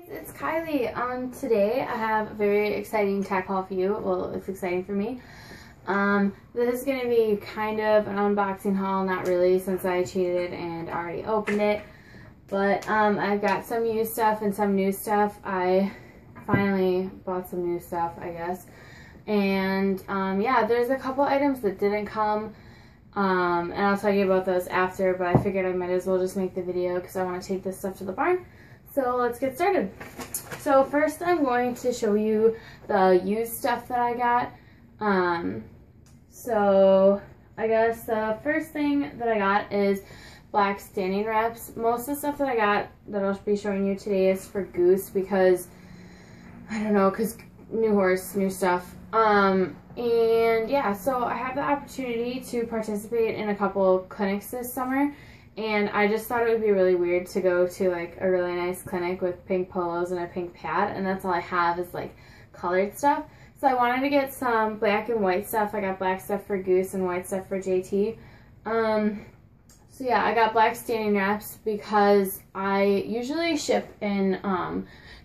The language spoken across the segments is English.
It's Kylie. Today I have a very exciting tack haul for you. Well, it's exciting for me. This is going to be kind of an unboxing haul, not really since I cheated and already opened it. But I've got some used stuff and some new stuff. I finally bought some new stuff, I guess. And yeah, there's a couple items that didn't come. And I'll tell you about those after, but I figured I might as well just make the video because I want to take this stuff to the barn. So let's get started. So first I'm going to show you the used stuff that I got. So I guess the first thing that I got is black standing wraps. Most of the stuff that I got that I'll be showing you today is for Goose because, I don't know, because new horse, new stuff. And yeah, so I have the opportunity to participate in a couple clinics this summer, and I just thought it would be really weird to go to like a really nice clinic with pink polos and a pink pad, and that's all I have is like colored stuff. So I wanted to get some black and white stuff. I got black stuff for Goose and white stuff for JT. So yeah, I got black standing wraps because I usually ship in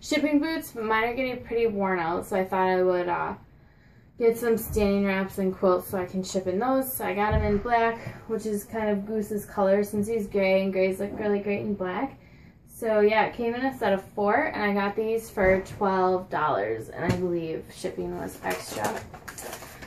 shipping boots, but mine are getting pretty worn out, so I thought I would get some standing wraps and quilts so I can ship in those. So I got them in black, which is kind of Goose's color since he's gray, and grays look really great in black. So yeah, it came in a set of 4, and I got these for $12, and I believe shipping was extra.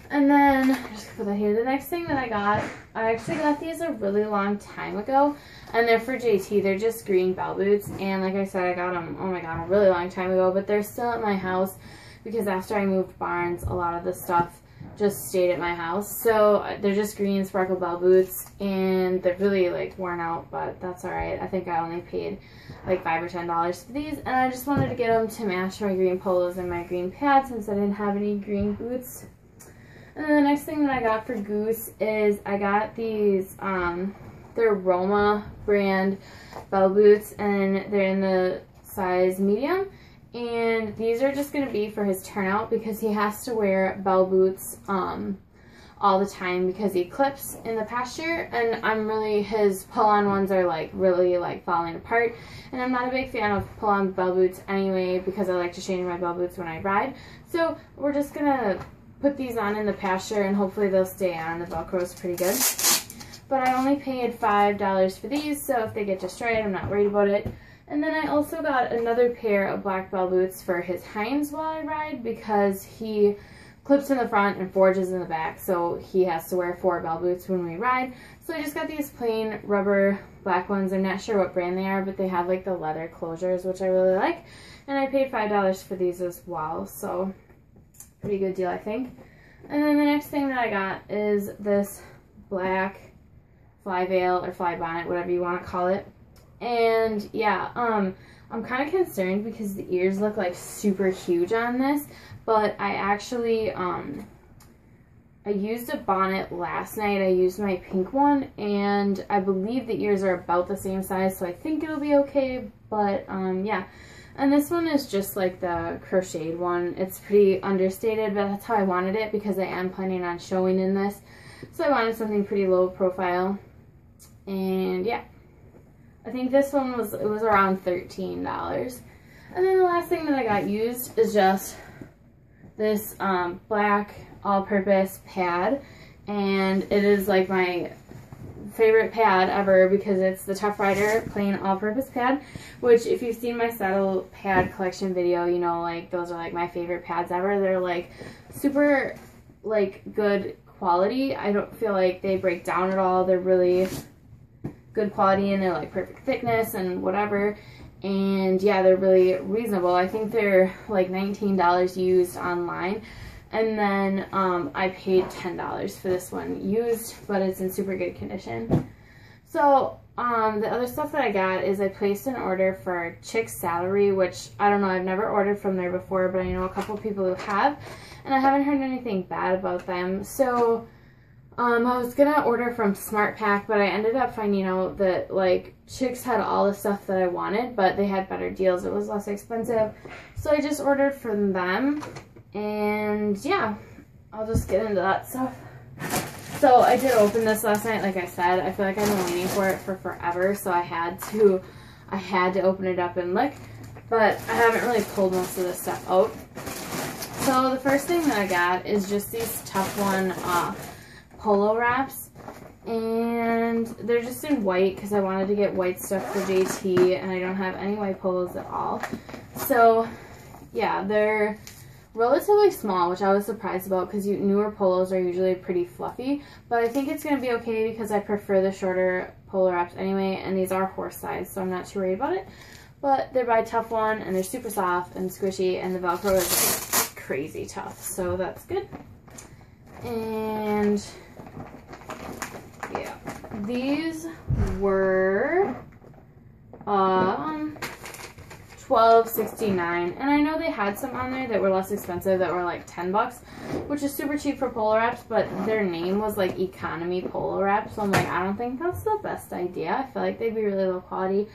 And then, just put that here, the next thing that I actually got these a really long time ago, and they're for JT. They're just green bell boots, and like I said, I got them, oh my god, a really long time ago, but they're still at my house because after I moved barns, a lot of the stuff just stayed at my house. So they're just green sparkle bell boots, and they're really like worn out, but that's alright. I think I only paid like $5 or $10 for these, and I just wanted to get them to match my green polos and my green pads since I didn't have any green boots. And then the next thing that I got for Goose is I got these, they're Roma brand bell boots, and they're in the size medium. And these are just going to be for his turnout because he has to wear bell boots all the time because he clips in the pasture, and his pull-on ones are like really like falling apart, and I'm not a big fan of pull-on bell boots anyway because I like to change my bell boots when I ride. So we're just going to put these on in the pasture and hopefully they'll stay on. The Velcro's pretty good. But I only paid $5 for these, so if they get destroyed, I'm not worried about it. And then I also got another pair of black bell boots for his hinds while I ride because he clips in the front and forges in the back, so he has to wear 4 bell boots when we ride. So I just got these plain rubber black ones. I'm not sure what brand they are, but they have like the leather closures, which I really like. And I paid $5 for these as well, so pretty good deal, I think. And then the next thing that I got is this black fly veil or fly bonnet, whatever you want to call it. And yeah, I'm kind of concerned because the ears look like super huge on this, but I actually, I used a bonnet last night. I used my pink one, and I believe the ears are about the same size, so I think it'll be okay, but yeah. And this one is just like the crocheted one. It's pretty understated, but that's how I wanted it because I am planning on showing in this. So I wanted something pretty low profile, and yeah. I think this one was around $13. And then the last thing that I got used is just this black all-purpose pad, and it is like my favorite pad ever because it's the Tough Rider plain all-purpose pad, which if you've seen my saddle pad collection video, you know, like those are like my favorite pads ever. They're like super like good quality. I don't feel like they break down at all. They're really good quality, and they're like perfect thickness and whatever, and yeah, they're really reasonable. I think they're like $19 used online, and then I paid $10 for this one used, but it's in super good condition. So the other stuff that I got is I placed an order for Chick's Salary, which I don't know, I've never ordered from there before, but I know a couple people who have, and I haven't heard anything bad about them. So I was gonna order from Smart Pack, but I ended up finding out that like Chick's had all the stuff that I wanted, but they had better deals. It was less expensive, so I just ordered from them. And yeah, I'll just get into that stuff. So I did open this last night, like I said. I feel like I've been waiting for it for forever, so I had to open it up and look. but I haven't really pulled most of this stuff out. So the first thing that I got is just these Tough One polo wraps, and they're just in white because I wanted to get white stuff for JT, and I don't have any white polos at all. So yeah, they're relatively small, which I was surprised about because newer polos are usually pretty fluffy, but I think it's going to be okay because I prefer the shorter polo wraps anyway, and these are horse size, so I'm not too worried about it. But they're by Tough One, and they're super soft and squishy, and the Velcro is like crazy tough, so that's good. And yeah, these were $12.69, and I know they had some on there that were less expensive that were like $10, which is super cheap for polo wraps, but their name was like economy polo wrap, so I'm like, I don't think that's the best idea. I feel like they'd be really low quality,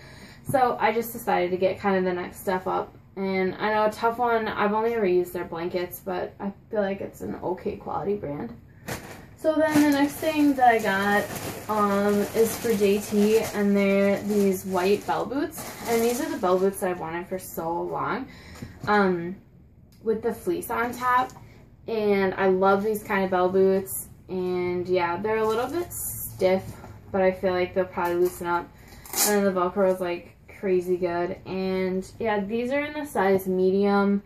so I just decided to get kind of the next step up. And I know Tough One, I've only ever used their blankets, but I feel like it's an okay quality brand. So then the next thing that I got is for JT, and they're these white bell boots. And these are the bell boots that I've wanted for so long, with the fleece on top. And I love these kind of bell boots. And yeah, they're a little bit stiff, but I feel like they'll probably loosen up. And then the Velcro is like crazy good. And yeah, these are in the size medium,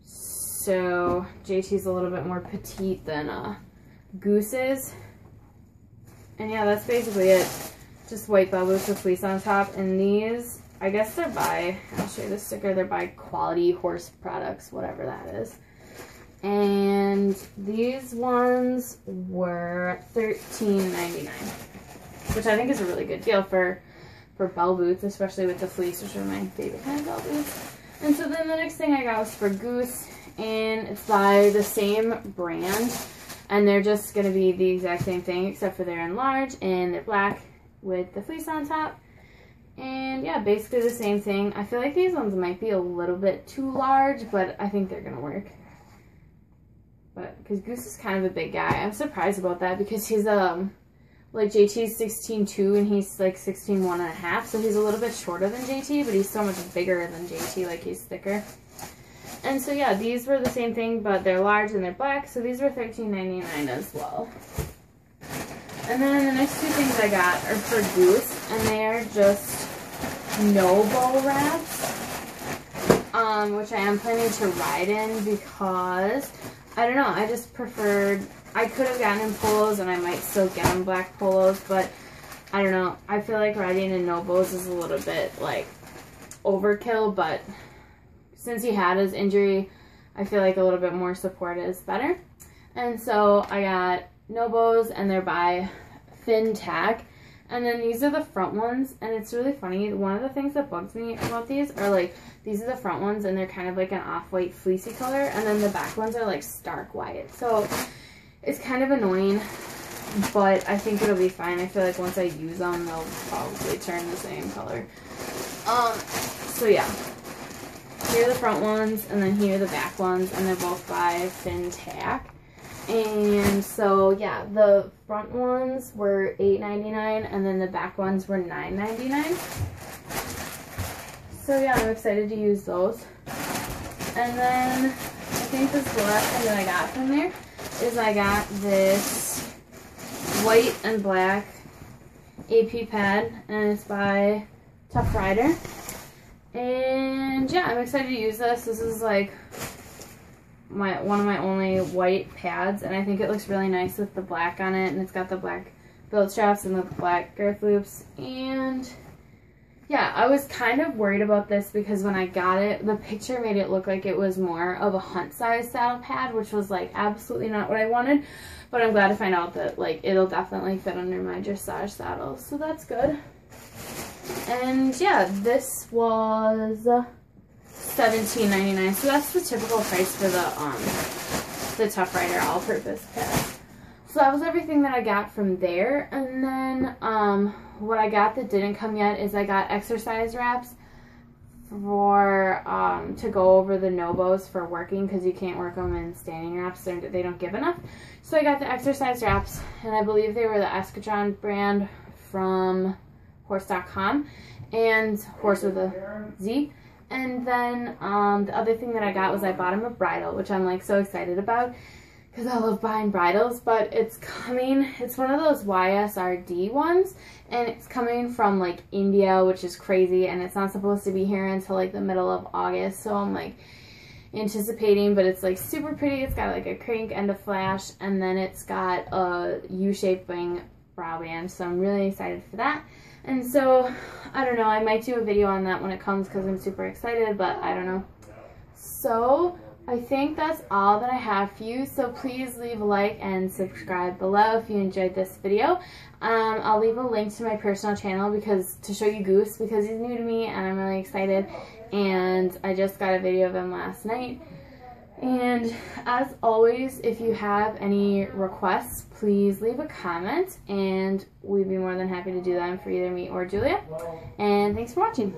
so JT's a little bit more petite than Goose is. And yeah, that's basically it. Just white bell boots with fleece on top. And these, I guess they're by, I'll show you the sticker, they're by Quality Horse Products, whatever that is. And these ones were $13.99, which I think is a really good deal for bell boots, especially with the fleece, which are my favorite kind of bell boots. And so then the next thing I got was for Goose, and it's by the same brand, and they're just going to be the exact same thing, except for they're in large, and they're black with the fleece on top. And yeah, basically the same thing. I feel like these ones might be a little bit too large, but I think they're going to work. But, because Goose is kind of a big guy. I'm surprised about that, because he's, like JT's 16'2", and he's like 16'1.5", so he's a little bit shorter than JT, but he's so much bigger than JT, like he's thicker. And so yeah, these were the same thing, but they're large and they're black, so these were $13.99 as well. And then the next two things I got are for Goose, and they are just no bow wraps, which I am planning to ride in because, I don't know, I just preferred, I could have gotten in polos, and I might still get them black polos, but I don't know. I feel like riding in no bows is a little bit, like, overkill, but since he had his injury, I feel like a little bit more support is better. And so I got no bows, and they're by Tack. And then these are the front ones, and it's really funny. One of the things that bugs me about these are, like, these are the front ones, and they're kind of like an off-white fleecy color, and then the back ones are, like, stark white. So it's kind of annoying, but I think it'll be fine. I feel like once I use them, they'll probably turn the same color. So yeah. Here are the front ones, and then here are the back ones, and they're both by Tack. And so, yeah, the front ones were $8.99, and then the back ones were $9.99. So, yeah, I'm excited to use those. And then, I think this is the last thing that I got from there, is I got this white and black AP pad, and it's by Tough Rider. And yeah, I'm excited to use this. This is like one of my only white pads, and I think it looks really nice with the black on it, and it's got the black belt straps and the black girth loops. And yeah, I was kind of worried about this because when I got it, the picture made it look like it was more of a hunt size saddle pad, which was like absolutely not what I wanted. But I'm glad to find out that like it'll definitely fit under my dressage saddle, so that's good. And yeah, this was $17.99, so that's the typical price for the Tough Rider all-purpose pad. So that was everything that I got from there. And then what I got that didn't come yet is I got exercise wraps for to go over the no bows for working, because you can't work them in standing wraps. They don't give enough. So I got the exercise wraps, and I believe they were the Escadron brand from horse.com, and horse with a Z. And then the other thing that I got was I bought him a bridle, which I'm like so excited about because I love buying bridles, but it's coming, it's one of those YSRD ones, and it's coming from like India, which is crazy, and it's not supposed to be here until like the middle of August, so I'm like anticipating, but it's like super pretty. It's got like a crank and a flash, and then it's got a U-shaped wing brow band, so I'm really excited for that. And so, I don't know, I might do a video on that when it comes because I'm super excited, but I don't know. So, I think that's all that I have for you, so please leave a like and subscribe below if you enjoyed this video. I'll leave a link to my personal channel to show you Goose because he's new to me and I'm really excited, and I just got a video of him last night. And as always, if you have any requests, please leave a comment and we'd be more than happy to do them for either me or Julia. And thanks for watching.